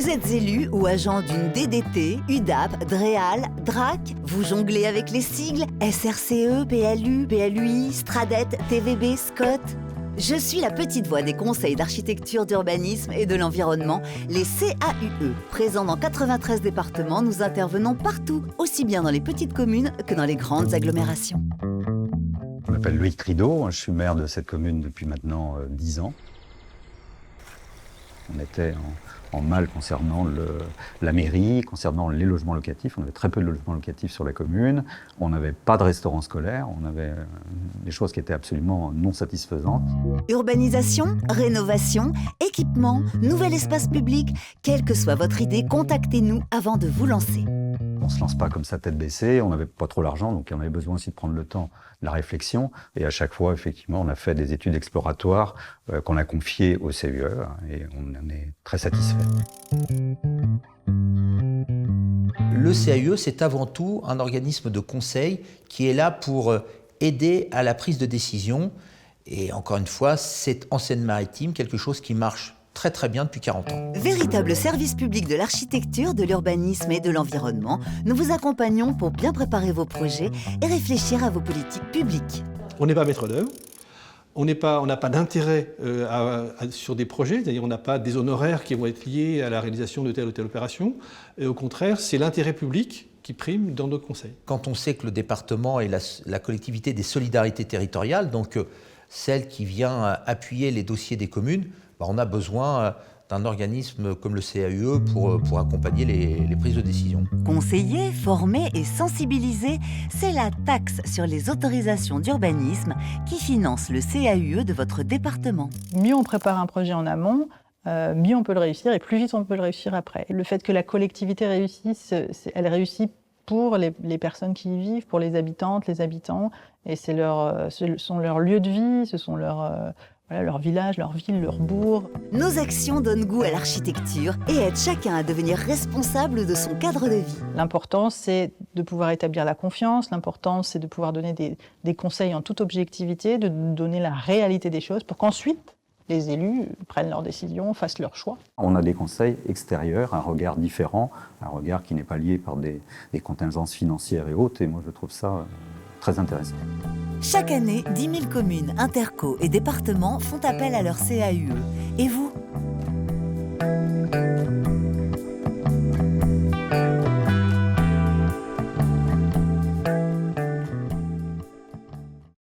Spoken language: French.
Vous êtes élu ou agent d'une DDT, UDAP, DREAL, DRAC. Vous jonglez avec les sigles SRCE, PLU, PLUI, Stradet, TVB, SCOT. Je suis la petite voix des conseils d'architecture, d'urbanisme et de l'environnement, les CAUE. Présents dans 93 départements, nous intervenons partout, aussi bien dans les petites communes que dans les grandes agglomérations. Je m'appelle Loïc Trideau, je suis maire de cette commune depuis maintenant 10 ans. On était en mal concernant la mairie, concernant les logements locatifs. On avait très peu de logements locatifs sur la commune. On n'avait pas de restaurant scolaire. On avait des choses qui étaient absolument non satisfaisantes. Urbanisation, rénovation, équipement, nouvel espace public, quelle que soit votre idée, contactez-nous avant de vous lancer. On ne se lance pas comme ça tête baissée, on n'avait pas trop l'argent, donc on avait besoin aussi de prendre le temps de la réflexion. Et à chaque fois, effectivement, on a fait des études exploratoires qu'on a confiées au CUE et on en est très satisfait. Le CAUE, c'est avant tout un organisme de conseil qui est là pour aider à la prise de décision. Et encore une fois, c'est en Seine-Maritime quelque chose qui marche très bien depuis 40 ans. Véritable service public de l'architecture, de l'urbanisme et de l'environnement, nous vous accompagnons pour bien préparer vos projets et réfléchir à vos politiques publiques. On n'est pas maître d'œuvre, on n'a pas d'intérêt sur des projets, c'est-à-dire on n'a pas des honoraires qui vont être liés à la réalisation de telle ou telle opération. Et au contraire, c'est l'intérêt public qui prime dans nos conseils. Quand on sait que le département est la collectivité des solidarités territoriales, donc celle qui vient appuyer les dossiers des communes, on a besoin d'un organisme comme le CAUE pour accompagner les prises de décision. Conseiller, former et sensibiliser, c'est la taxe sur les autorisations d'urbanisme qui finance le CAUE de votre département. Mieux on prépare un projet en amont, mieux on peut le réussir et plus vite on peut le réussir après. Le fait que la collectivité réussisse, elle réussit pour les personnes qui y vivent, pour les habitantes, les habitants, et ce sont leurs lieux de vie, ce sont leur village, leur ville, leur bourg. Nos actions donnent goût à l'architecture et aident chacun à devenir responsable de son cadre de vie. L'important, c'est de pouvoir établir la confiance. L'important, c'est de pouvoir donner des conseils en toute objectivité, de donner la réalité des choses pour qu'ensuite, les élus prennent leurs décisions, fassent leurs choix. On a des conseils extérieurs, un regard différent, un regard qui n'est pas lié par des contingences financières et autres. Et moi, je trouve ça très intéressant. Chaque année, 10 000 communes, interco et départements font appel à leur CAUE. Et vous,